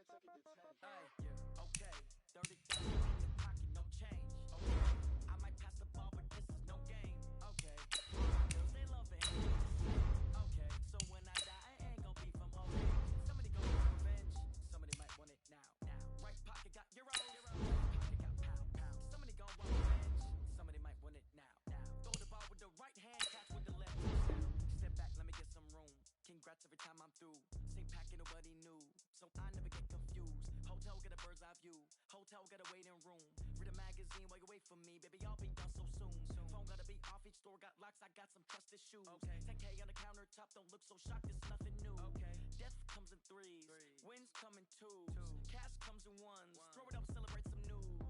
Okay, 30,000 in the pocket, no change. Okay, I might pass the ball, but this is no game. Okay, girls, they love it. Okay, so when I die, I ain't gonna be from old age. Somebody gon' want revenge. Somebody might want it now. Right pocket got euros. Left pocket got pound. Somebody gon' want revenge. Somebody might want it now. Throw the ball with the right hand, catch with the left. Step back, let me get some room. Congrats every time I'm through. Same packet, nobody knew, so I never get confused. Hotel get a bird's eye view. Hotel get a waiting room. Read a magazine while you wait for me, baby. I'll be done so soon. Phone gotta be off. Each store got locks. I got some trusted shoes. Okay. 10K on the countertop. Don't look so shocked. It's nothing new. Okay. Death comes in threes. Wins come in twos. Cash comes in ones. Throw it up, celebrate some news.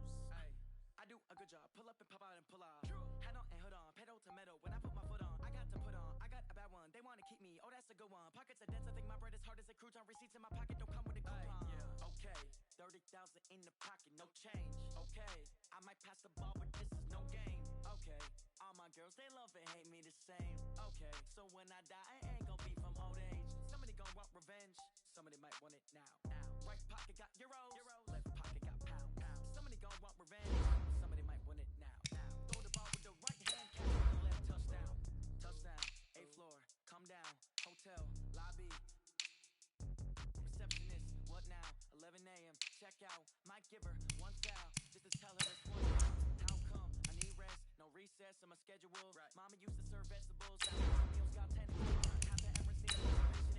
I do a good job. Pull up and pop out and pull off. Head on and hood on. Pedal to metal. When I put my foot on, I got to put on. I got a bad one. They want to keep me. Oh, that's a good one. Pockets are dense. I think my bread is hard as a crouton. Receipts in my pocket don't come with a coupon. Okay, 30,000 in the pocket, no change. Okay, I might pass the ball, but this is no game. Okay, all my girls, they love and hate me the same. Okay, so when I die, I ain't gonna be from old age. Somebody gon' want revenge. Somebody might want it now. Right pocket got euros. Left pocket got pound. Somebody gon' want revenge. Somebody might want it now. Throw the ball with the right hand, catch with the left. Touchdown, 8th floor, come down. Hotel, lobby. Receptionist, what now? 11 a.m., check out. Might give her one foul, just to tell her it's one down. How come? I need rest, no recess in my schedule. Mama used to serve vegetables, meals got 10. Half the everything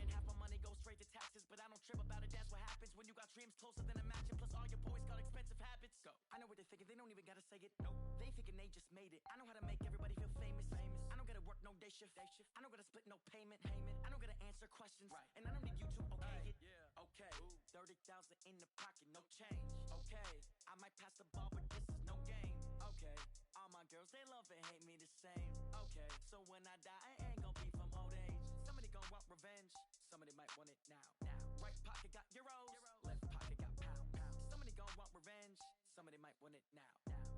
and half my money goes straight to taxes. But I don't trip about it, that's what happens when you got dreams closer than a match. And plus all your boys got expensive habits. Go. I know what they're thinking, they don't even gotta say it. Nope. They thinking they just made it. I know how to make everybody feel famous. I don't gotta work no day shift. I don't gotta split no payment. I don't gotta answer questions. And I don't need you to okay it. Okay, 30,000 in the pocket, no change. Okay, I might pass the ball, but this is no game. Okay, all my girls, they love and hate me the same. Okay, so when I die, I ain't gonna be from old age. Somebody gon' want revenge. Somebody might want it now. Right pocket got euros. Left pocket got pound. Somebody gon' want revenge. Somebody might want it now.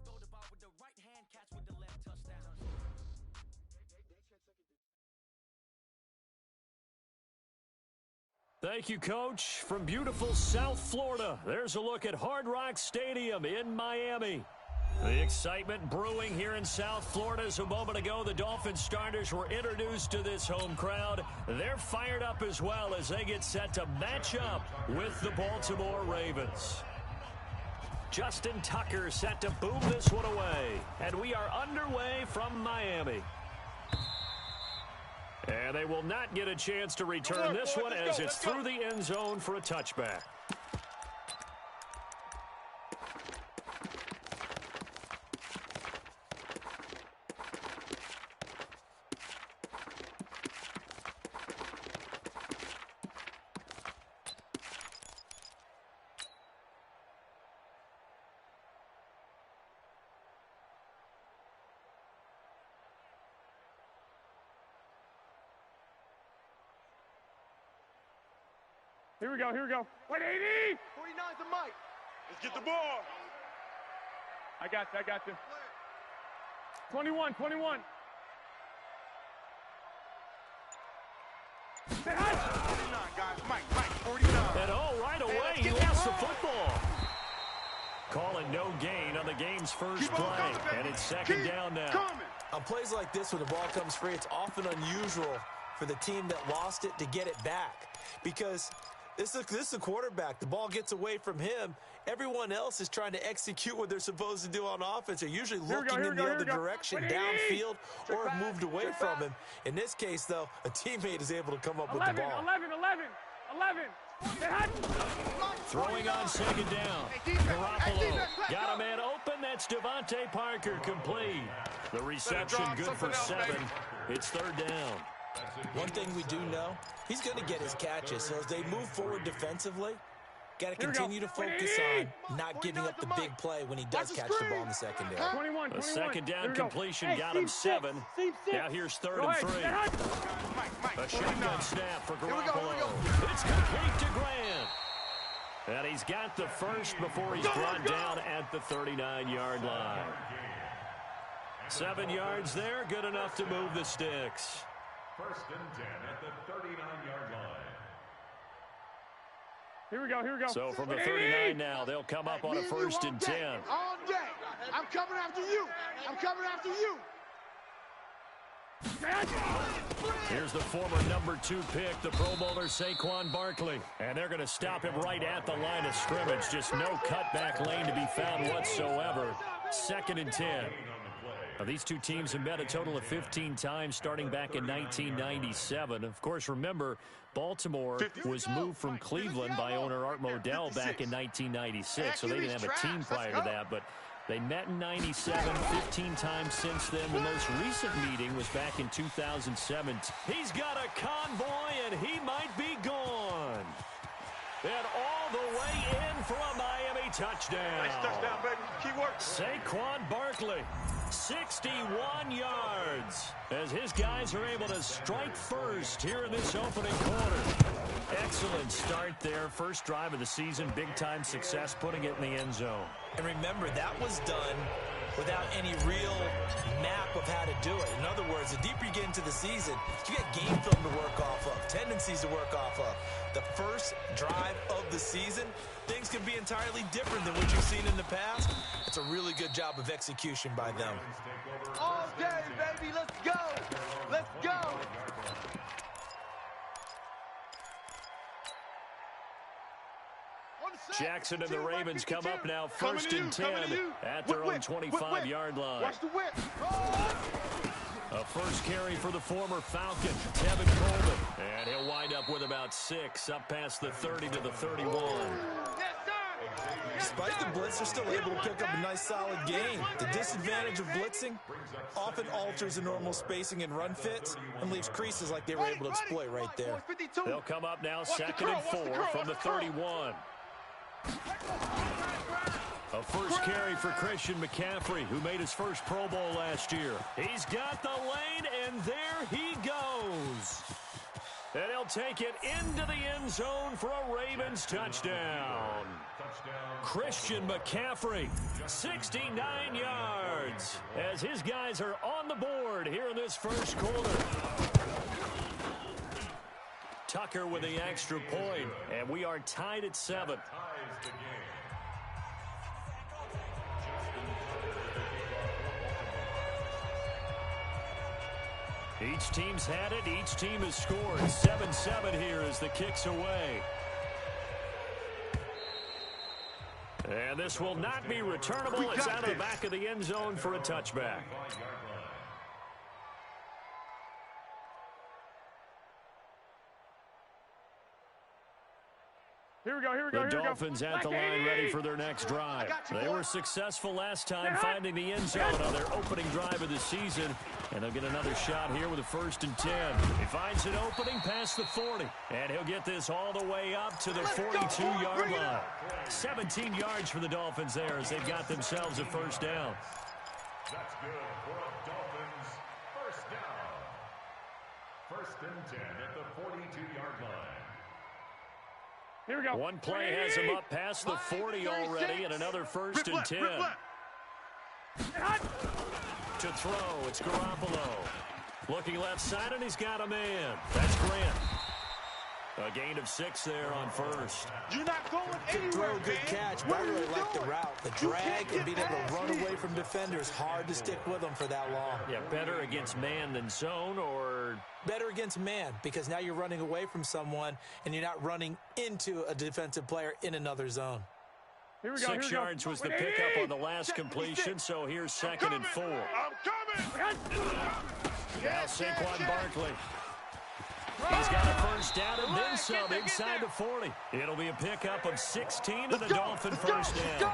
Throw the ball with the right hand, catch with the left. Touchdown. Thank you, Coach. From beautiful South Florida, there's a look at Hard Rock Stadium in Miami. The excitement brewing here in South Florida as a moment ago the Dolphins starters were introduced to this home crowd. They're fired up as well as they get set to match up with the Baltimore Ravens. Justin Tucker set to boom this one away. And we are underway from Miami. And they will not get a chance to return this one as it's through the end zone for a touchback. Here we go. 180! 49's the mic. Let's get the ball. I got you. 21. 49, guys. Mike, 49. And right away, he lost the football. Calling no gain on the game's first play. And it's second down now. On plays like this where the ball comes free, it's often unusual for the team that lost it to get it back. Because this is a quarterback. The ball gets away from him. Everyone else is trying to execute what they're supposed to do on offense. They're usually looking in the other direction, downfield, or have moved away from him. In this case, though, a teammate is able to come up with the ball. 11. Throwing on second down. Garoppolo got a man open. That's Devontae Parker complete. The reception good for 7. It's third down. One thing we do know, he's going to get his catches. So as they move forward defensively, got to continue to focus on not giving up the big play when he does catch the ball in the secondary. 21. A second down completion got him 7. Now here's 3rd and 3. A shotgun snap for Garoppolo. It's complete to Grant. And he's got the first before he's brought down at the 39-yard line. 7 yards there, good enough to move the sticks. 1st and 10 at the 39-yard line. Here we go, here we go. So from the 39 now, they'll come up on a 1st and 10. All day. I'm coming after you. I'm coming after you. Here's the former #2 pick, the Pro Bowler Saquon Barkley. And they're going to stop him right at the line of scrimmage. Just no cutback lane to be found whatsoever. 2nd and 10. Now, these two teams have met a total of 15 times starting back in 1997. Of course, remember, Baltimore was moved from Cleveland by owner Art Modell back in 1996, so they didn't have a team prior to that. But they met in 97, 15 times since then. The most recent meeting was back in 2007. He's got a convoy, and he might be gone. And all the way in for a Miami touchdown. Nice touchdown, baby. Keep working. Saquon Barkley, 61 yards, as his guys are able to strike first here in this opening quarter. Excellent start there. First drive of the season. Big-time success putting it in the end zone. And remember, that was done without any real map of how to do it. In other words, the deeper you get into the season, you get game film to work off of, tendencies to work off of. The first drive of the season, things can be entirely different than what you've seen in the past. It's a really good job of execution by them. All day, baby. Let's go. Let's go. Jackson and the Ravens come up now 1st and 10 at their own 25-yard line. Watch the whip. A first carry for the former Falcon, Tevin Coleman. And he'll wind up with about 6, up past the 30 to the 31. Despite the blitz, they're still able to pick up a nice solid gain. The disadvantage of blitzing often alters the normal spacing and run fits and leaves creases like they were able to exploit right there. They'll come up now 2nd and 4 from the 31. A first carry for Christian McCaffrey, who made his first Pro Bowl last year. He's got the lane, and there he goes. And he'll take it into the end zone for a Ravens touchdown. Christian McCaffrey, 69 yards, as his guys are on the board here in this first quarter. Tucker with the extra point, and we are tied at 7. Each team's had it. Each team has scored. 7-7 here as the kick's away. And this will not be returnable. It's out of the back of the end zone for a touchback. Here we go, here we go, The here we go. Dolphins at the line ready for their next drive. They were successful last time finding the end zone on their opening drive of the season. And they'll get another shot here with a 1st and 10. He finds an opening past the 40. And he'll get this all the way up to the 42-yard line. 17 yards for the Dolphins there as they've got themselves a first down. That's good for a Dolphins first down. 1st and 10 at the 42-yard line. Here we go. One play has him up past the 40 already, and another 1st and 10. To throw, it's Garoppolo. Looking left side, and he's got a man. That's Grant. A gain of 6 there on 1st. You're not going anywhere, Throw, good catch, but I really like the route. The drag and being able to run away from defenders, hard to stick with them for that long. Yeah, better against man than zone, or Better against man, because now you're running away from someone and you're not running into a defensive player in another zone. Here we go, 6 here we yards go. was the pickup on the last completion, so here's 2nd and 4. I'm coming. Now Saquon Barkley. He's got a first down and then some inside the 40. It'll be a pickup of 16 and a Dolphin first down.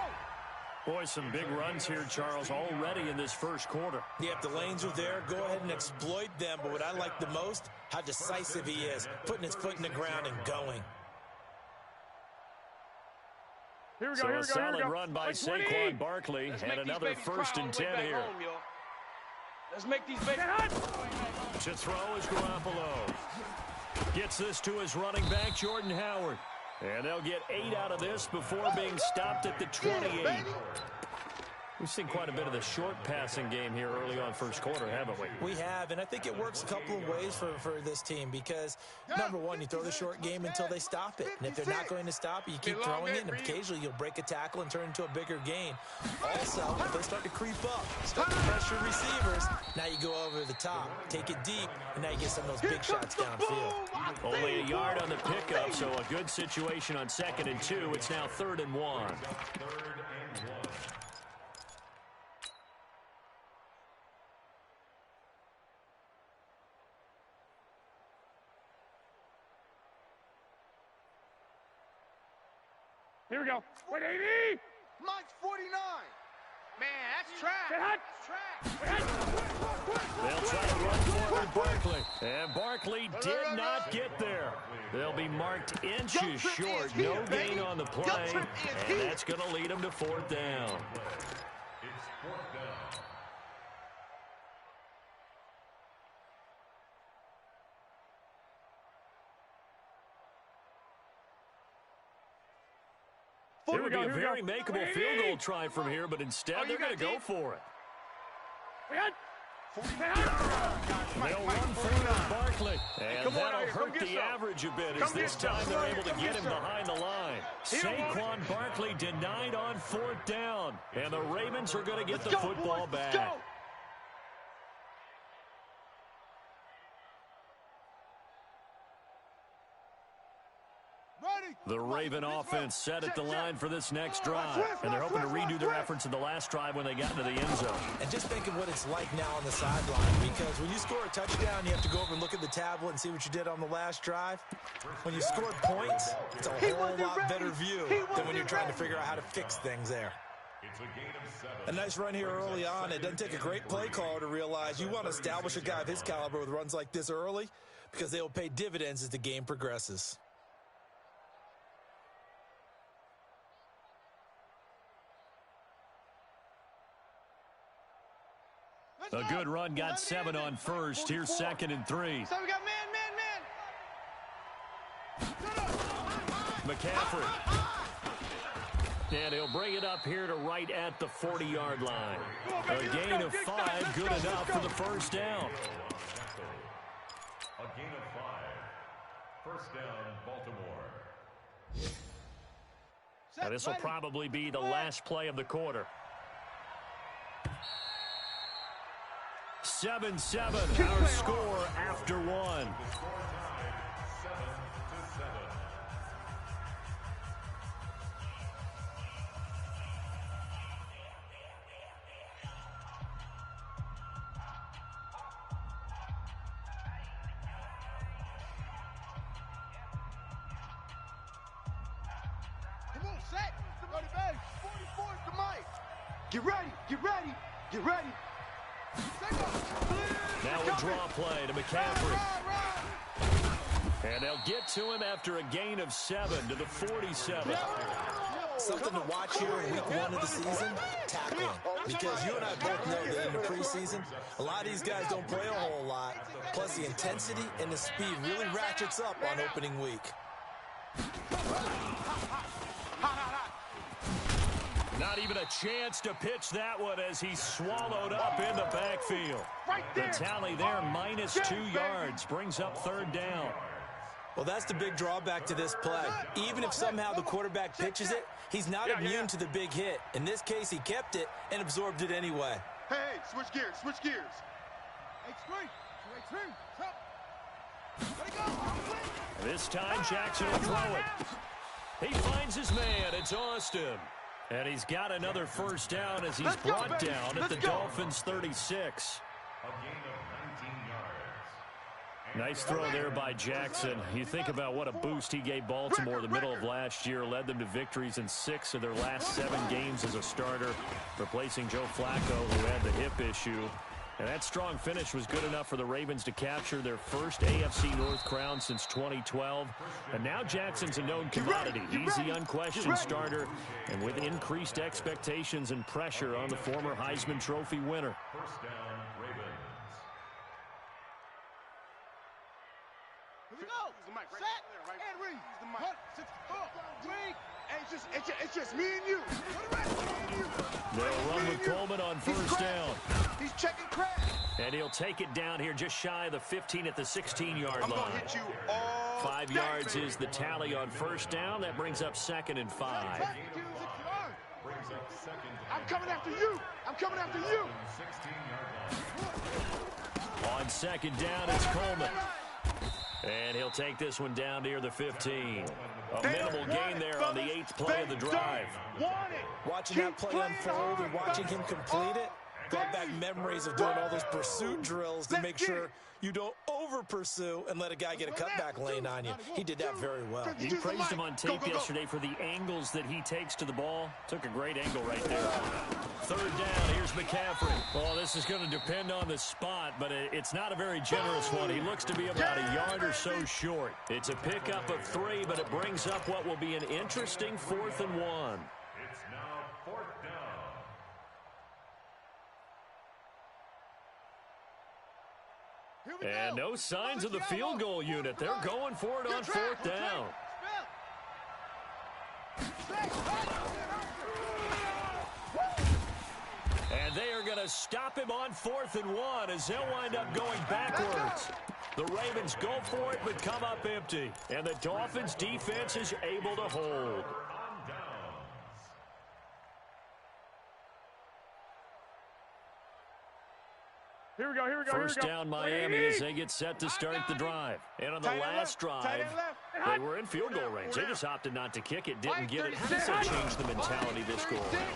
Boy, some big runs here, Charles, already in this first quarter. Yeah, if the lanes are there, go ahead and exploit them. But what I like the most, how decisive he is, putting his foot in the ground and going. Here we go, So here a we go, here we solid go. run by Like 20. Saquon Barkley and another 1st and 10 here. Let's make these babies. To throw is Garoppolo. Gets this to his running back, Jordan Howard. And they'll get 8 out of this before being stopped at the 28. We've seen quite a bit of the short passing game here early on first quarter, haven't we? We have, and I think it works a couple of ways for this team because, number one, you throw the short game until they stop it. And if they're not going to stop it, you keep throwing it, and occasionally you'll break a tackle and turn it into a bigger gain. Also, if they start to creep up, start to pressure receivers, now you go over the top, take it deep, and now you get some of those big shots downfield. Only a yard on the pickup, so a good situation on 2nd and 2. It's now 3rd and 1. Here we go. 180. Mine's 49. Man, that's trash. Get hot. They'll try to run forward Barkley. And Barkley did not get there. They'll be marked inches short. No gain on the play. And that's going to lead them to 4th down. It's 4th down. It would be a very makeable field goal try from here, but instead they're going to go for it. They'll run forward Barkley, and that'll hurt the average a bit as this time they're able to get him behind the line. Saquon Barkley denied on 4th down, and the Ravens are going to get the football back. The Raven offense set at the line for this next drive, and they're hoping to redo their efforts in the last drive when they got into the end zone. And just think of what it's like now on the sideline, because when you score a touchdown, you have to go over and look at the tablet and see what you did on the last drive. When you scored points, it's a whole lot better view than when you're trying to figure out how to fix things there. It's a gain of 7. A nice run here early on. It doesn't take a great play caller to realize you want to establish a guy of his caliber with runs like this early, because they will pay dividends as the game progresses. A good run got 7 on first. Here's 2nd and 3. So we got man. McCaffrey. And he'll bring it up here to right at the 40-yard line. A gain of 5, good enough for the first down. A gain of 5. First down, Baltimore. Now, this will probably be the last play of the quarter. 7-7, our score after 1. The score tied 7-7. Come on, set. Somebody back. 44 to Mike. Get ready. Now a draw play to McCaffrey. And they'll get to him after a gain of 7 to the 47. Something to watch here in week 1 of the season, tackling. Because you and I both know that in the preseason, a lot of these guys don't play a whole lot. Plus the intensity and the speed really ratchets up on opening week. Not even a chance to pitch that one as he's swallowed up in the backfield. The tally there, -2 yards, brings up 3rd down. Well, that's the big drawback to this play. Even if somehow the quarterback pitches it, he's not immune to the big hit. In this case, he kept it and absorbed it anyway. Hey, switch gears. This time, Jackson will throw it. He finds his man. It's Austin. And he's got another first down as he's brought down at the Dolphins 36. A gain of 19 yards. Nice throw there by Jackson. You think about what a boost he gave Baltimore the middle of last year, led them to victories in 6 of their last 7 games as a starter, replacing Joe Flacco, who had the hip issue. And that strong finish was good enough for the Ravens to capture their first AFC North crown since 2012. And now Jackson's a known commodity. He's the unquestioned starter, and with increased expectations and pressure on the former Heisman Trophy winner. First down, Ravens. Here we go. Set. And read. Read. It's just me and you. They'll run with Coleman on first down. He's checking crack. And he'll take it down here just shy of the 15 at the 16-yard I'm line. gonna hit you all 5 day, yards baby. is the tally on first down. That brings up 2nd and 5. I'm coming after you. I'm coming after you. 16-yard line. On 2nd down, it's Coleman. And he'll take this one down near the 15. A minimal gain there on the 8th play of the drive. Watching that play unfold and watching him complete it, brought back memories of doing all those pursuit drills to make sure you don't over-pursue and let a guy get a cutback lane on you. He did that very well. You praised him on tape yesterday for the angles that he takes to the ball. Took a great angle right there. 3rd down, here's McCaffrey. Well, this is going to depend on the spot, but it's not a very generous one. He looks to be about a yard or so short. It's a pickup of 3, but it brings up what will be an interesting 4th and 1. It's now 4th down. And no signs of the field goal unit. They're going for it on 4th down. And they are going to stop him on 4th and 1 as they'll wind up going backwards. The Ravens go for it but come up empty. And the Dolphins defense is able to hold. Here we go, here we go, First here we go. down Miami as they get set to start the drive. And on the last drive, they were in field goal range. They just opted not to kick it, didn't get it. How does that change the mentality this go around?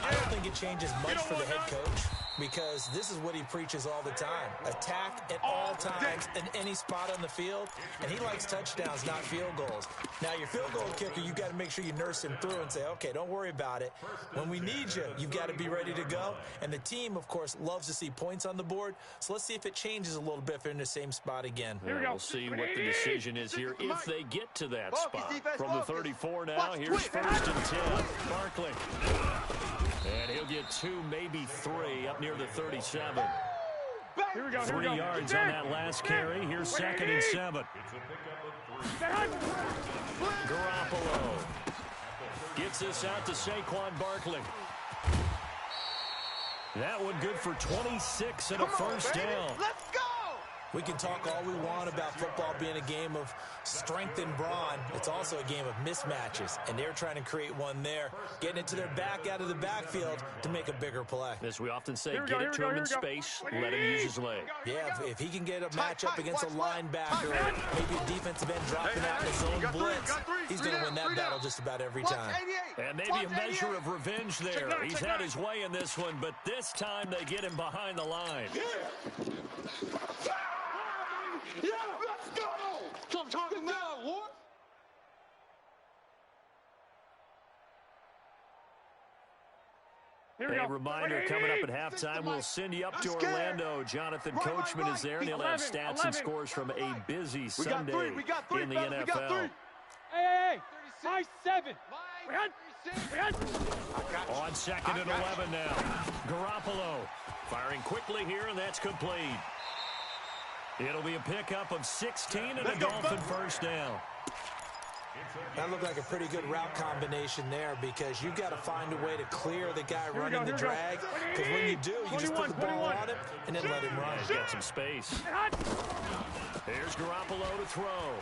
I don't think it changes much for the head coach because this is what he preaches all the time. Attack at all times in any spot on the field, and he likes touchdowns, not field goals. Now, your field goal kicker, you've got to make sure you nurse him through and say, okay, don't worry about it. When we need you, you've got to be ready to go. And the team, of course, loves to see points on the board. So let's see if it changes a little bit if they're in the same spot again. We'll see what the decision is here if they get to that spot. From the 34 now, here's 1st and 10. Barkley. And he'll get 2, maybe 3 up near the 37. Here we go, here we 3 go. yards on that last carry. Here's 2nd and 7. Garoppolo gets this out to Saquon Barkley. That one good for 26 and a first down. Let's go. We can talk all we want about football being a game of strength and brawn. It's also a game of mismatches, and they're trying to create one there, getting it to their back out of the backfield to make a bigger play. As we often say, get it to him in space, let him use his leg. Yeah, if he can get a matchup against a linebacker, or maybe a defensive end dropping out in his own blitz, he's going to win that battle just about every time. And maybe a measure of revenge there. He's had his way in this one, but this time they get him behind the line. Yeah, let's go. So I'm talking now, what? A reminder coming up at halftime, we'll send you up to Orlando. Jonathan Coachman is there, and he'll have stats and scores from a busy Sunday in the NFL. Hey, 5-7. On 2nd and 11 now. Garoppolo firing quickly here, and that's complete. It'll be a pickup of 16 and a Dolphin first down. That looked like a pretty good route combination there because you've got to find a way to clear the guy running the drag. Because when you do, you just put the ball on him and then let him run. He's got some space. Here's Garoppolo to throw.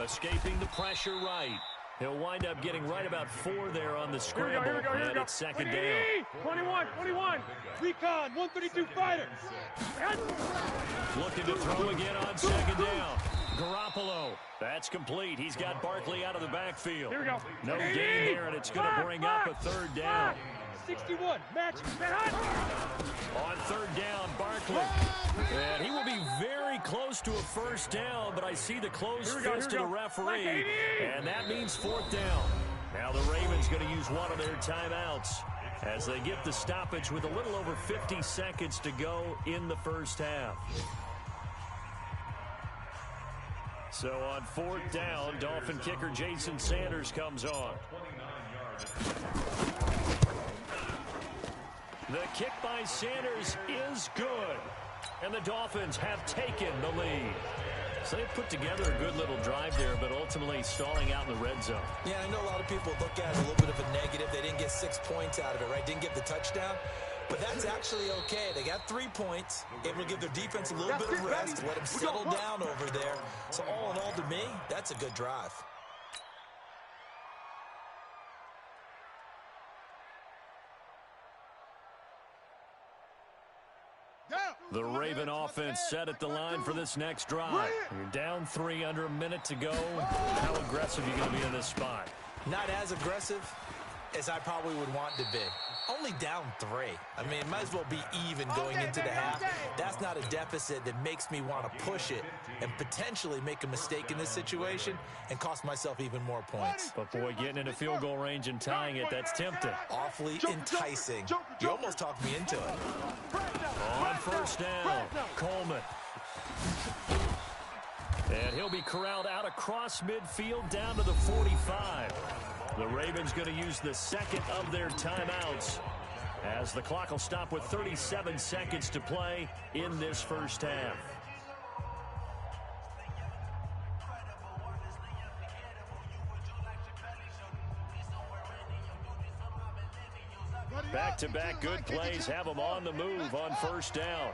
Escaping the pressure right. He'll wind up getting right about 4 there on the scramble. And it's 2nd down. 21. Recon, 132 fighter. Looking to throw again on 2nd down. Garoppolo. That's complete. He's got Barkley out of the backfield. Here we go. No gain there, and it's going to bring up a 3rd down. 61, match. On 3rd down, Barkley. And he will be very close to a first down, but I see the closed fist of the referee, and that means 4th down. Now the Ravens going to use one of their timeouts as they get the stoppage with a little over 50 seconds to go in the first half. So on 4th down, Dolphin kicker Jason Sanders comes on. The kick by Sanders is good. And the Dolphins have taken the lead. So they put together a good little drive there, but ultimately stalling out in the red zone. Yeah, I know a lot of people look at it as a little bit of a negative. They didn't get 6 points out of it, right? Didn't get the touchdown. But that's actually okay. They got 3 points, able to give their defense a little bit of rest, let them settle down over there. So all in all, to me, that's a good drive. The Raven offense set at the line for this next drive. You're down 3, under a minute to go. How aggressive are you going to be in this spot? Not as aggressive as I probably would want to be. Only down 3. I mean, it might as well be even going into the half. That's not a deficit that makes me want to push it and potentially make a mistake in this situation and cost myself even more points. But, boy, getting into field goal range and tying it, that's tempting. Awfully enticing. You almost talked me into it. On first down, Coleman. And he'll be corralled out across midfield down to the 45. The Ravens going to use the second of their timeouts as the clock will stop with 37 seconds to play in this first half. Back-to-back good plays have them on the move on first down.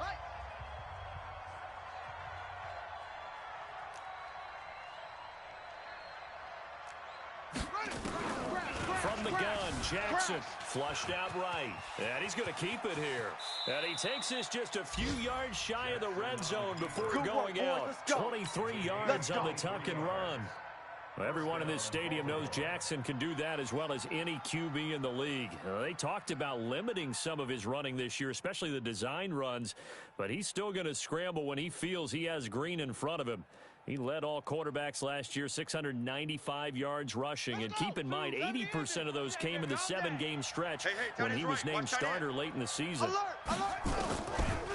From the gun, Jackson flushed out right. And he's going to keep it here. And he takes this just a few yards shy of the red zone before going out. 23 yards on the tuck and run. Well, everyone in this stadium knows Jackson can do that as well as any QB in the league. They talked about limiting some of his running this year, especially the design runs, but he's still going to scramble when he feels he has green in front of him. He led all quarterbacks last year, 695 yards rushing. And keep in mind, 80% of those came in the 7-game stretch when he was named starter late in the season.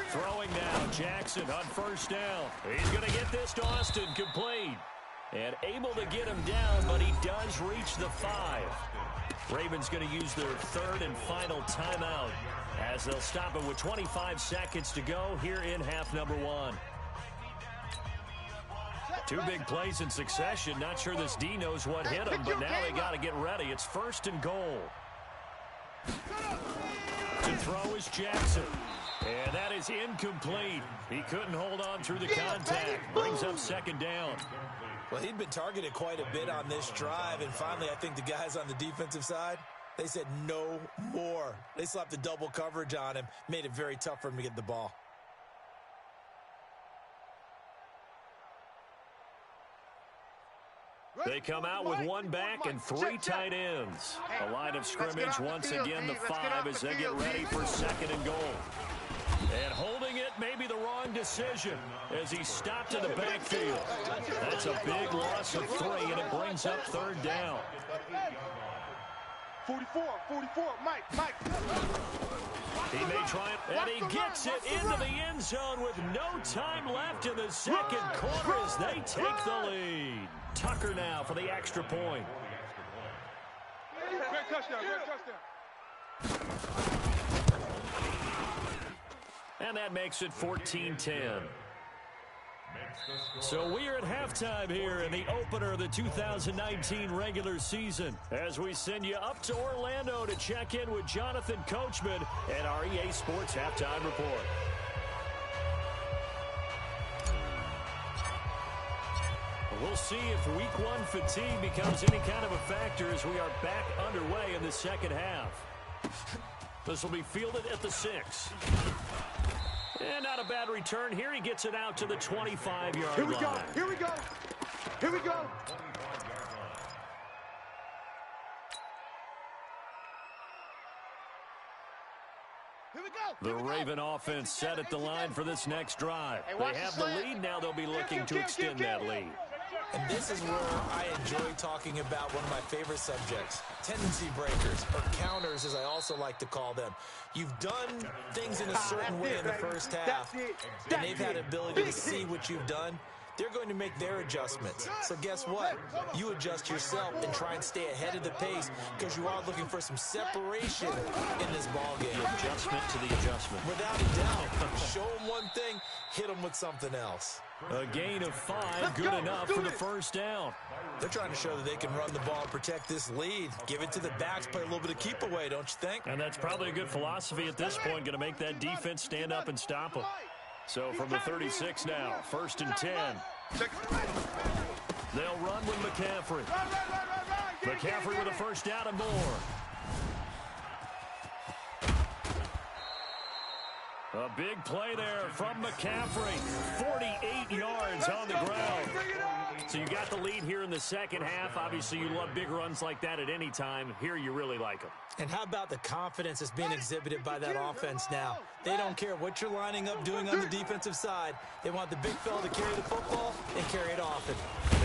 Throwing now, Jackson on first down. He's going to get this to Austin, complete. And able to get him down, but he does reach the 5. Ravens going to use their third and final timeout as they'll stop it with 25 seconds to go here in half number 1. 2 big plays in succession. Not sure this D knows what hit him, but now they got to get ready. It's first and goal. To throw is Jackson. And that is incomplete. He couldn't hold on through the contact. Brings up second down. Well, he'd been targeted quite a bit on this drive, and finally I think the guys on the defensive side, they said no more. They slapped the double coverage on him, made it very tough for him to get the ball. They come out with 1 back and 3 tight ends. A line of scrimmage once again, the 5 as they get ready for second and goal. And holding it may be the wrong decision as he stopped in the backfield. That's a big loss of 3, and it brings up third down. 44, Mike. He may try it, and he gets it into the end zone with no time left in the second quarter as they take the lead. Tucker now for the extra point. Great touchdown. And that makes it 14-10. So we are at halftime here in the opener of the 2019 regular season as we send you up to Orlando to check in with Jonathan Coachman and our EA Sports Halftime Report. We'll see if week 1 fatigue becomes any kind of a factor as we are back underway in the second half. This will be fielded at the 6. And not a bad return here. He gets it out to the 25-yard line. Here we go. The Raven offense set at the line for this next drive. They have the lead now. They'll be looking to extend that lead. And this is where I enjoy talking about one of my favorite subjects, tendency breakers, or counters as I also like to call them. You've done things in a certain way in the first half, and they've had the ability to see what you've done. They're going to make their adjustments. So guess what? You adjust yourself and try and stay ahead of the pace because you are looking for some separation in this ball game. Adjustment to the adjustment. Without a doubt. Show them one thing, hit them with something else. A gain of 5, good enough for the first down. They're trying to show that they can run the ball and protect this lead. Give it to the backs, play a little bit of keep away, don't you think? And that's probably a good philosophy at this point, going to make that defense stand up and stop them. So from the 36 now, 1st and 10. They'll run with McCaffrey. McCaffrey with a first down and more. A big play there from McCaffrey. 48 yards on the ground. So you got the lead here in the second half. Obviously, you love big runs like that at any time. Here, you really like them. And how about the confidence that's being exhibited by that offense now? They don't care what you're lining up doing on the defensive side. They want the big fella to carry the football and carry it often.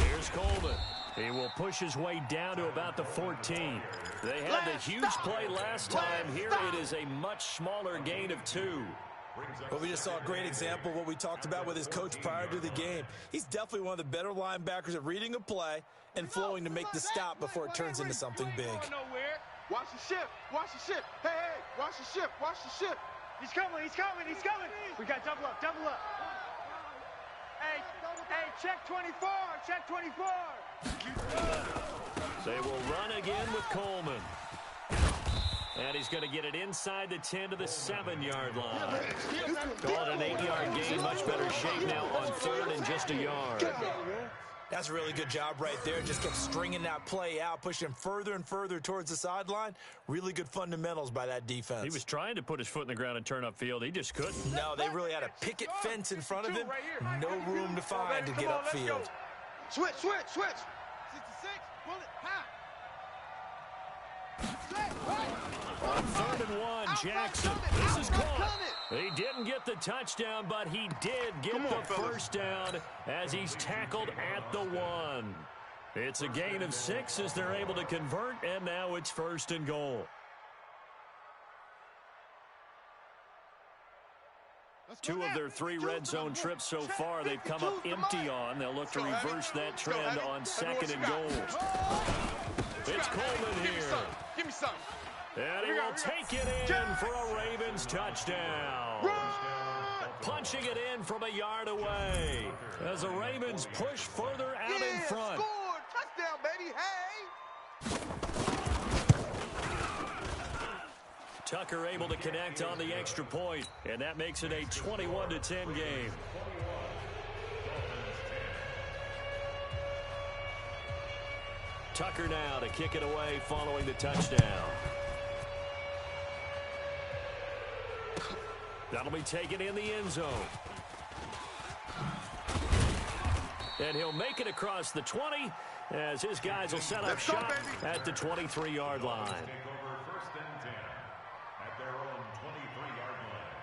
Here's Coleman. He will push his way down to about the 14. They had the huge play last time. Here it is a much smaller gain of 2. But we just saw a great example of what we talked about with his coach prior to the game. He's definitely one of the better linebackers at reading a play and flowing to make the stop before it turns into something big. Watch the shift. Watch the shift. Hey, hey, watch the shift. Watch the shift. He's coming. He's coming. He's coming. We got double up. Double up. Hey, check 24. Check 24. They will run again with Coleman. And he's going to get it inside the 10 to the 7-yard line. Call it an 8-yard gain. Much better shape now on 3rd and just a yard. That's a really good job right there. Just kept stringing that play out, pushing further and further towards the sideline. Really good fundamentals by that defense. He was trying to put his foot in the ground and turn upfield. He just couldn't. No, they really had a picket fence in front of him. No room to find to get upfield. Switch. 66. Pull it. High. On 3rd and 1, Jackson. This is caught. He didn't get the touchdown, but he did get the first down as he's tackled at the 1. It's a gain of 6 as they're able to convert, and now it's 1st and goal. Two of their 3 red zone trips so far they've come up empty on. They'll look to reverse that trend on 2nd and goal. It's Coleman here. Give me some. And he will take it in for a Ravens touchdown. Punching it in from a yard away as the Ravens push further out in front. Scored. Touchdown, baby. Hey. Tucker able to connect on the extra point, and that makes it a 21-10 game. Tucker now to kick it away following the touchdown. That'll be taken in the end zone. And he'll make it across the 20 as his guys will set up shop at the 23-yard line. Take over 1st and 10 at their own 23-yard line.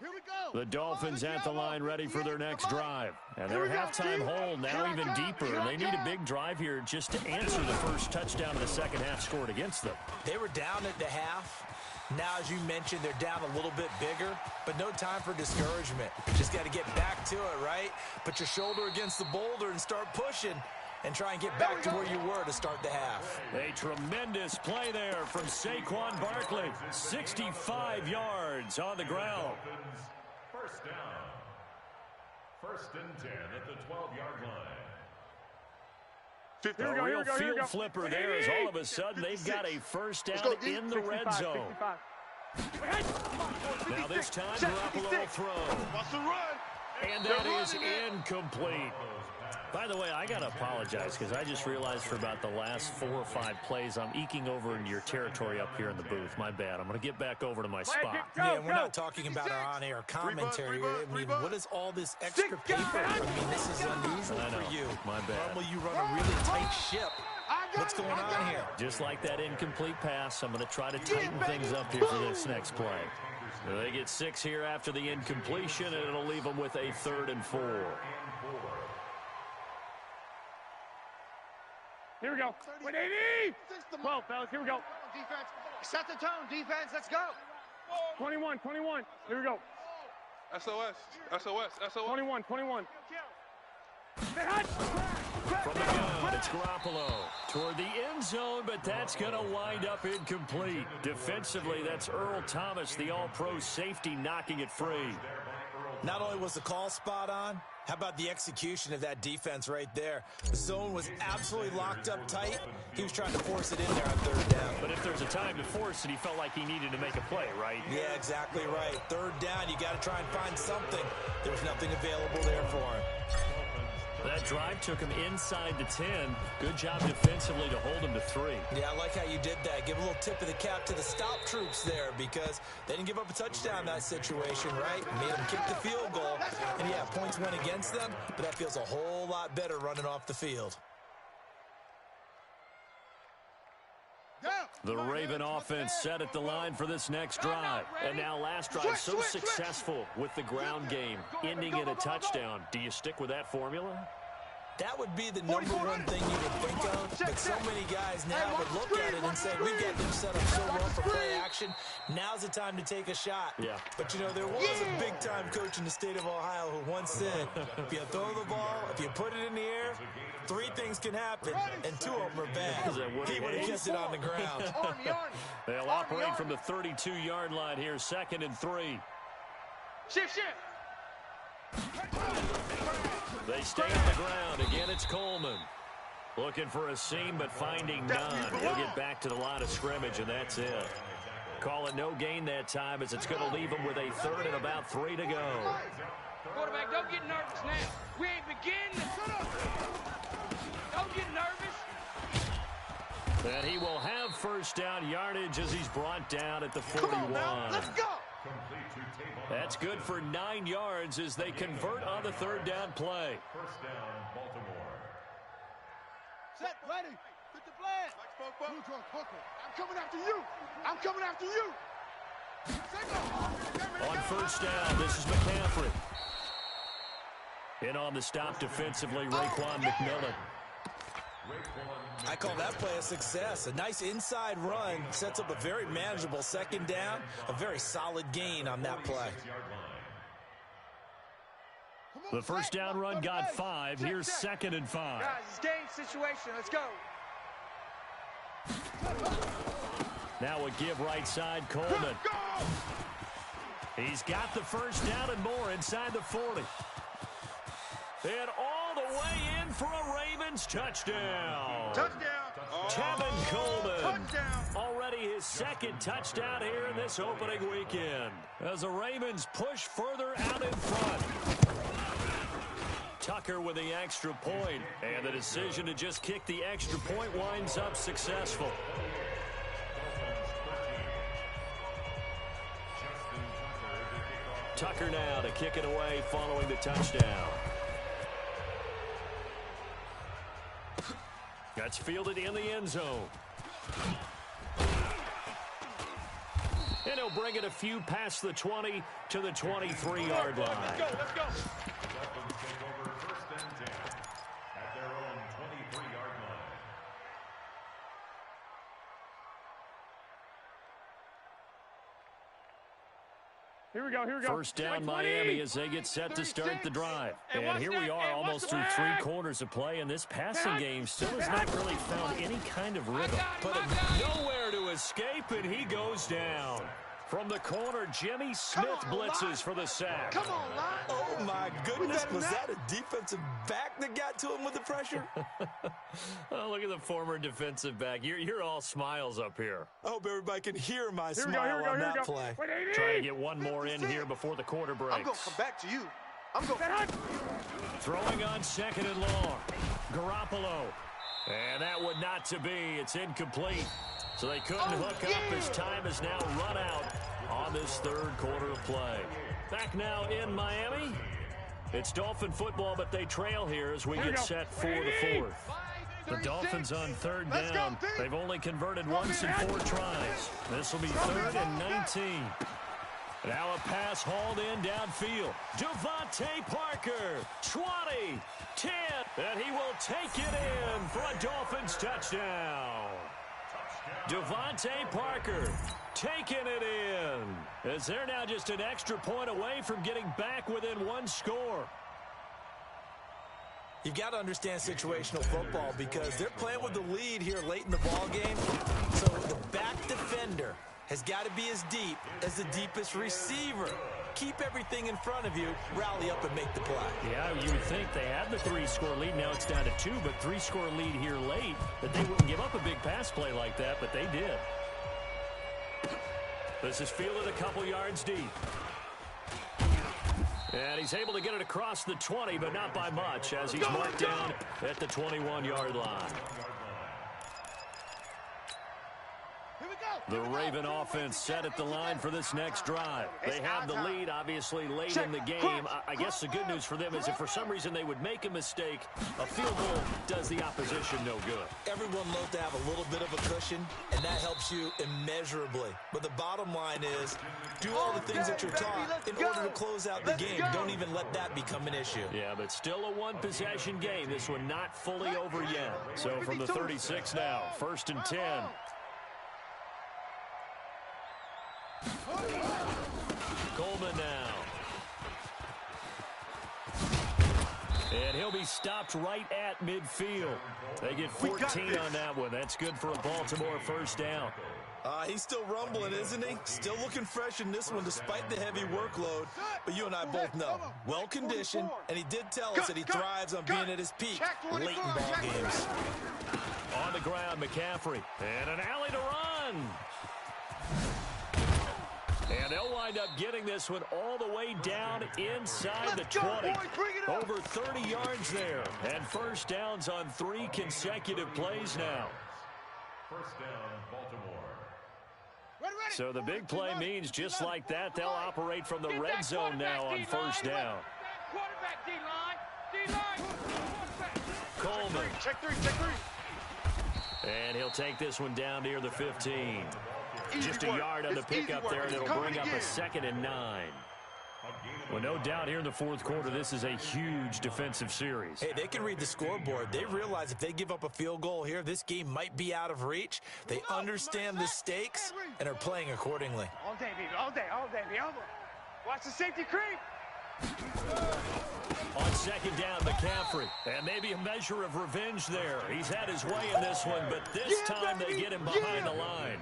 Here we go. The Dolphins at the line ready for their next drive. And their halftime hold now even deeper. And they need a big drive here just to answer the first touchdown of the second half scored against them. They were down at the half. Now, as you mentioned, they're down a little bit bigger, but no time for discouragement. Just got to get back to it, right? Put your shoulder against the boulder and start pushing and try and get back to where you were to start the half. A tremendous play there from Saquon Barkley. 65 yards on the ground. First down. 1st and 10 at the 12-yard line. A real field flipper there as all of a sudden they've got a first down in the red zone. Now this time, Garoppolo will throw. Wants to run. And that is incomplete. By the way, I got to apologize because I just realized for about the last 4 or 5 plays, I'm eking over into your territory up here in the booth. My bad. I'm going to get back over to my spot. Yeah, we're not talking about our on-air commentary. I mean, what is all this extra paper? I mean, this is unusual for you. My bad. Normally, you run a really tight ship. What's going on here? Just like that incomplete pass, I'm going to try to tighten things up here for this next play. They get 6 here after the incompletion, and it'll leave them with a 3rd and 4. Here we go. 180. 12, fellas. Here we go. Defense. Set the tone, defense. Let's go. 21. Here we go. SOS. 21. From the gun. on, it's Garoppolo toward the end zone, but that's going to wind up incomplete. Defensively, that's Earl Thomas, the all-pro safety, knocking it free. Not only was the call spot on, how about the execution of that defense right there? The zone was absolutely locked up tight. He was trying to force it in there on third down. But if there's a time to force it, he felt like he needed to make a play, right? Yeah, exactly right. Third down, you got to try and find something. There's nothing available there for him. That drive took him inside the 10. Good job defensively to hold him to 3. Yeah, I like how you did that. Give a little tip of the cap to the stop troops there because they didn't give up a touchdown in that situation, right? Made them kick the field goal. And, yeah, points went against them, but that feels a whole lot better running off the field. The Raven offense set at the line for this next drive. And now last drive so successful with the ground game, ending in a touchdown. Do you stick with that formula? That would be the number one thing you would think of, but so many guys now would look at it and say, we've got them set up so well for play action. Now's the time to take a shot. Yeah. But, you know, there was a big-time coach in the state of Ohio who once said, if you throw the ball, if you put it in the air, 3 things can happen, and 2 of them are bad. He would have kept it on the ground. They'll operate from the 32-yard line here, 2nd and 3. Shift. They stay on the ground. Again, it's Coleman. Looking for a seam, but finding none. He'll get back to the line of scrimmage, and that's it. Call it no gain that time, as it's going to leave him with a 3rd and about 3 to go. Quarterback, don't get nervous now. We ain't beginning. Don't get nervous. And he will have first down yardage as he's brought down at the 41. Come on now, let's go. That's good for 9 yards as they convert on the 3rd down play. First down, Baltimore. Set, ready. Get the flag. I'm coming after you. I'm coming after you. On first down, this is McCaffrey. In on the stop defensively, Raekwon McMillan. I call that play a success. A nice inside run sets up a very manageable 2nd down. A very solid gain on that play. The first down run got 5. Here's 2nd and 5. Guys, it's game situation. Let's go. Now a give right side, Coleman. He's got the first down and more inside the 40. And all the way in for a Ravens touchdown. Tevin Coleman. Already his 2nd touchdown here in this opening weekend. As the Ravens push further out in front. Tucker with the extra point. And the decision to just kick the extra point winds up successful. Tucker now to kick it away following the touchdown. That's fielded in the end zone. And he'll bring it a few past the 20 to the 23-yard line. Let's go. Dolphins take over 1st and 10 at their own 23-yard line. Here we go. First down Miami as they get set to start the drive. And here we are almost through 3 quarters of play, and this passing game still has not really found any kind of rhythm. But nowhere to escape, and he goes down. From the corner, Jimmy Smith blitzes for the sack. Come on, Lon. Oh, my goodness. Was that a defensive back that got to him with the pressure? Oh, look at the former defensive back. You're all smiles up here. I hope everybody can hear my smile on that play. Trying to get one more in here before the quarter breaks. I'm going to come back to you. I'm going to... Throwing on 2nd and long. Garoppolo. And that would not to be. It's incomplete. So they couldn't hook up as time has now run out on this 3rd quarter of play. Back now in Miami. It's Dolphin football, but they trail here as we get set for the 4th. The Dolphins on 3rd down. They've only converted once in 4 tries. This will be 3rd and 19. Now a pass hauled in downfield. Devontae Parker, 20, 10, and he will take it in for a Dolphins touchdown. Devontae Parker taking it in, as they're now just an extra point away from getting back within 1 score. You've got to understand situational football because they're playing with the lead here late in the ball game. So the back defender has got to be as deep as the deepest receiver. Keep everything in front of you, rally up and make the play. Yeah, you would think they had the 3-score lead. Now it's down to 2, but 3-score lead here late, that they wouldn't give up a big pass play like that, but they did. This is fielded a couple yards deep. And he's able to get it across the 20, but not by much, as he's marked down at the 21-yard line. The Raven offense set at the line for this next drive. They have the lead, obviously, late in the game. I guess the good news for them is if for some reason they would make a mistake, a field goal does the opposition no good. Everyone loves to have a little bit of a cushion, and that helps you immeasurably. But the bottom line is, do all the things that you're taught in order to close out the game. Don't even let that become an issue. Yeah, but still a one-possession game. This one not fully over yet. So from the 36 now, 1st and 10. Coleman now. And he'll be stopped right at midfield. They get 14 on that one. That's good for a Baltimore first down. He's still rumbling, isn't he? Still looking fresh in this one despite the heavy workload. But you and I both know, well-conditioned, and he did tell us that he thrives on being at his peak late in ball games. On the ground, McCaffrey. And an alley to run. And they'll wind up getting this one all the way down inside the 20. Over 30 yards there. And first downs on 3 consecutive plays now. First down, Baltimore. So the big play means just like that, they'll operate from the red zone now on first down. Quarterback, D-line. Coleman. Check three. And he'll take this one down near the 15. Just a yard on the pickup there, and it'll bring up a 2nd and 9. Well, no doubt here in the fourth quarter, this is a huge defensive series. Hey, they can read the scoreboard. They realize if they give up a field goal here, this game might be out of reach. They understand the stakes and are playing accordingly. All day, baby. All day. Watch the safety creep. On second down, McCaffrey. And maybe a measure of revenge there. He's had his way in this one, but this time they get him behind the line.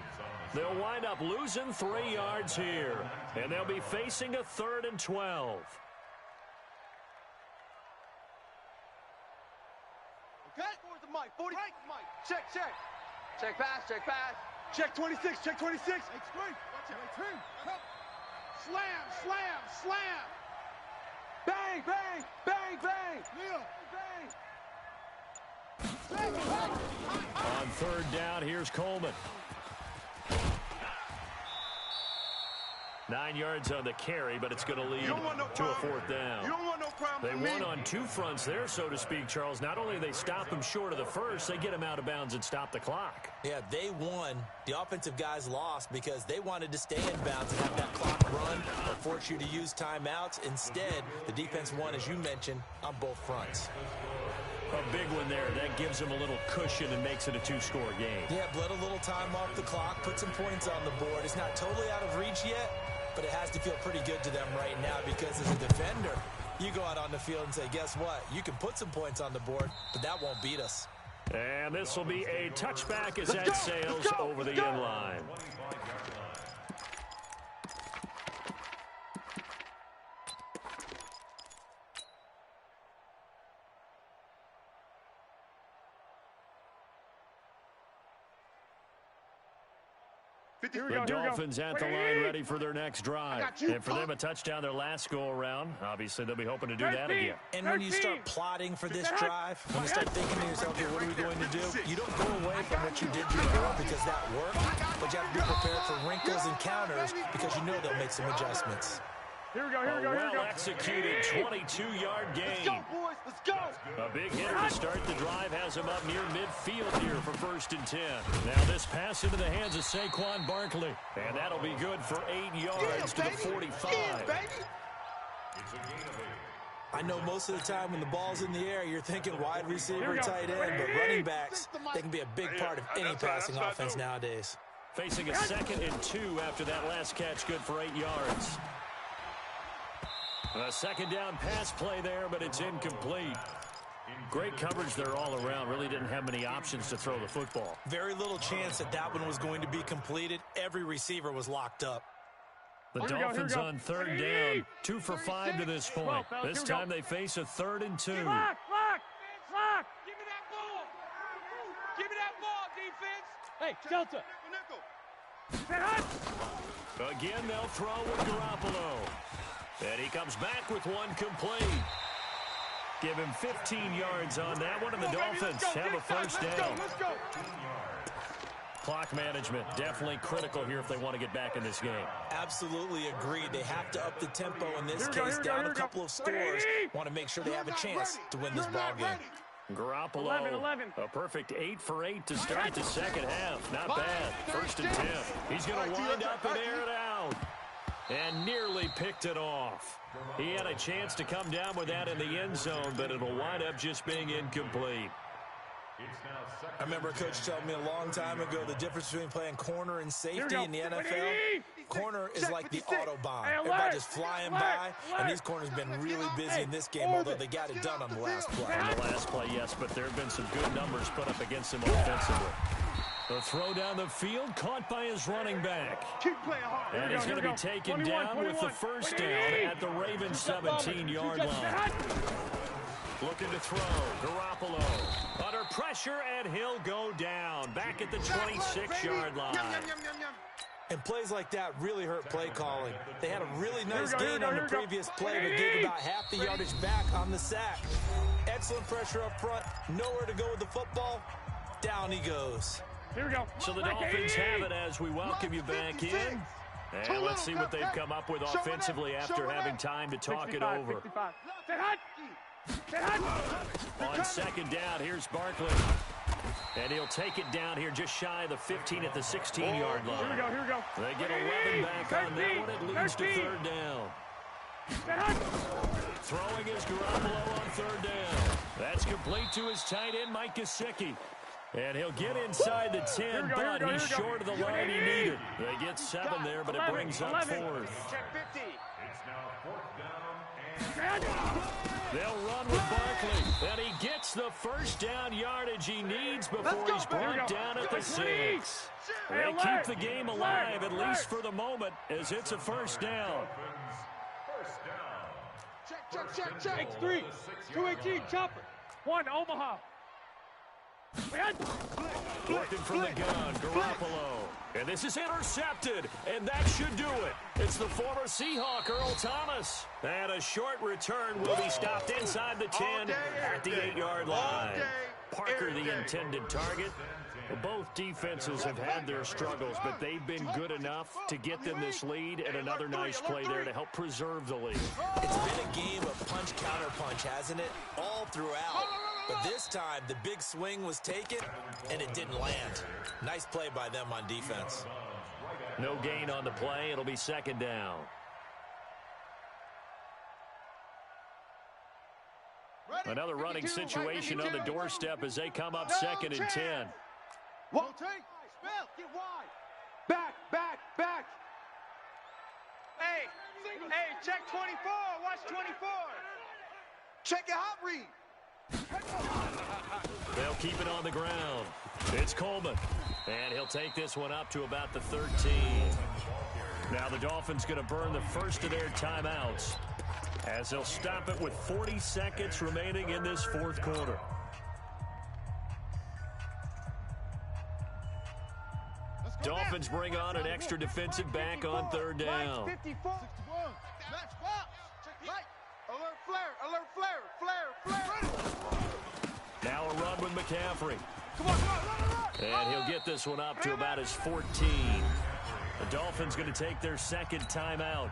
They'll wind up losing 3 yards here, and they'll be facing a 3rd and 12. Okay, towards the mic. 40. Right, mic. Check. Check pass. Check 26. Check 26. Watch it. Slam. Bang. Neil. Bang. On 3rd down, here's Coleman. 9 yards on the carry, but it's going to lead to a 4th down. You don't want no problem. They won on 2 fronts there, so to speak, Charles. Not only they stop him short of the first, they get him out of bounds and stop the clock. Yeah, they won. The offensive guys lost because they wanted to stay in bounds and have that clock run or force you to use timeouts. Instead, the defense won, as you mentioned, on both fronts. A big one there. That gives them a little cushion and makes it a 2-score game. Yeah, bled a little time off the clock, put some points on the board. It's not totally out of reach yet, but it has to feel pretty good to them right now because as a defender, you go out on the field and say, guess what? You can put some points on the board, but that won't beat us. And this will be a touchback as that sails over the end line. The Dolphins at the line ready for their next drive. And for them, a touchdown their last go-around. Obviously, they'll be hoping to do that again. And when you start plotting for this drive, when you start thinking to yourself, okay, what are we going to do? You don't go away from what you did before because that worked, but you have to be prepared for wrinkles and counters because you know they'll make some adjustments. Here we go. Well-executed 22-yard gain. Let's go. A big hitter to start the drive has him up near midfield here for 1st and 10. Now this pass into the hands of Saquon Barkley. And that'll be good for 8 yards to the 45. I know most of the time when the ball's in the air, you're thinking wide receiver, tight end, but running backs, they can be a big part of any passing offense nowadays. Facing a 2nd and 2 after that last catch, good for 8 yards. A 2nd down pass play there, but it's incomplete. Great coverage there all around. Really didn't have many options to throw the football. Very little chance that that one was going to be completed. Every receiver was locked up. The Dolphins on third down, 2 for 5 to this point. This time they face a 3rd and 2. Lock! Give me that ball! Give me that ball, defense! Hey, Delta. Again, they'll throw with Garoppolo. And he comes back with one complete. Give him 15 yards on that one, and the Dolphins have a first down. Let's go. Clock management, definitely critical here if they want to get back in this game. Absolutely agreed. They have to up the tempo in this case, down a couple of scores. Want to make sure they have a chance to win this ball game. Garoppolo, 11. a perfect 8 for 8 to start the second half. Not bad. 1st and 10. He's going to wind up and air it out. And nearly picked it off. He had a chance to come down with that in the end zone, but it'll wind up just being incomplete. I remember a coach telling me a long time ago the difference between playing corner and safety in the NFL. Corner is like the Autobahn. Everybody just flying by, and these corners have been really busy in this game, although they got it done on the last play. On the last play, yes, but there have been some good numbers put up against him offensively. The throw down the field, caught by his running back. Keep playing hard. And he's going to be taken down with the first down at the Ravens' 17-yard line. Looking to throw. Garoppolo under pressure, and he'll go down. Back at the 26-yard line. And plays like that really hurt play calling. They had a really nice gain on the previous play, but gave about half the yardage back on the sack. Excellent pressure up front. Nowhere to go with the football. Down he goes. Here we go. So the Dolphins have it as we welcome you back in. And let's see what they've come up with offensively after having time to talk it over. On second down, here's Barkley. And he'll take it down here just shy of the 15 at the 16-yard line. Here we go. They get 11 back on that one. It leads to 3rd down. Throwing is Garoppolo on 3rd down. That's complete to his tight end, Mike Gesicki. And he'll get inside the 10, but he's short of the line he needed. They get 7 there, but it brings up 4th. Check 50. It's now 4th down and They'll run with Barkley, and he gets the first down yardage he needs before he's brought down at the 6. They keep the game alive, at least for the moment, as it's a first down. first down. Check. X3. 218. Chopper. 1, Omaha. Looking from the gun, Garoppolo. And this is intercepted, and that should do it. It's the former Seahawk, Earl Thomas. And a short return will be stopped inside the 10 at the 8-yard line. Parker, the intended target. Both defenses have had their struggles, but they've been good enough to get them this lead, and another nice play there to help preserve the lead. It's been a game of punch-counter-punch, hasn't it? All throughout. But this time, the big swing was taken, and it didn't land. Nice play by them on defense. No gain on the play. It'll be second down. Another running situation on the doorstep as they come up 2nd and 10. Won't take. Spell. Get wide. Back. Hey, check 24. Watch 24. Check your hot read. They'll keep it on the ground. It's Coleman. And he'll take this one up to about the 13. Now the Dolphins going to burn the first of their timeouts as they'll stop it with 40 seconds remaining in this fourth quarter. Dolphins bring on an extra defensive back on 3rd down. 54. 61. Match box. Check right. Alert flare. Now a run with McCaffrey. Come on, run. And he'll get this one up to about his 14. The Dolphins going to take their second timeout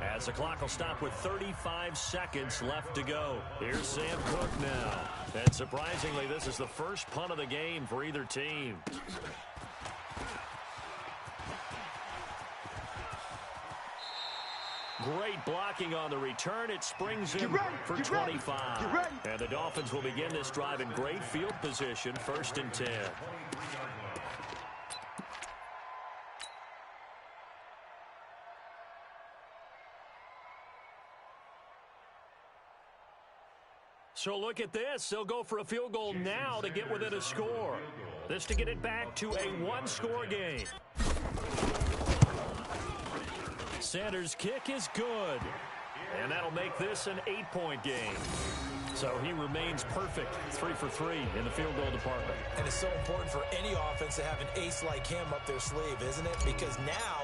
as the clock will stop with 35 seconds left to go. Here's Sam Cook now. And surprisingly, this is the first punt of the game for either team. Great blocking on the return. It springs him for 25. And the Dolphins will begin this drive in great field position, 1st and 10. So look at this. They'll go for a field goal now to get within a score. This to get it back to a one-score game. Sanders' kick is good. And that'll make this an 8-point game. So he remains perfect, 3 for 3 in the field goal department. And it's so important for any offense to have an ace like him up their sleeve, isn't it? Because now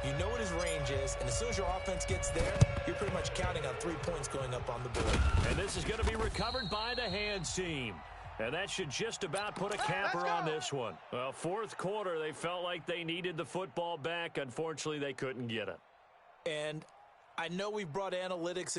you know what his range is, and as soon as your offense gets there, you're pretty much counting on 3 points going up on the board. And this is going to be recovered by the hands team. And that should just about put a capper on this one. Well, fourth quarter, they felt like they needed the football back. Unfortunately, they couldn't get it. And I know we brought analytics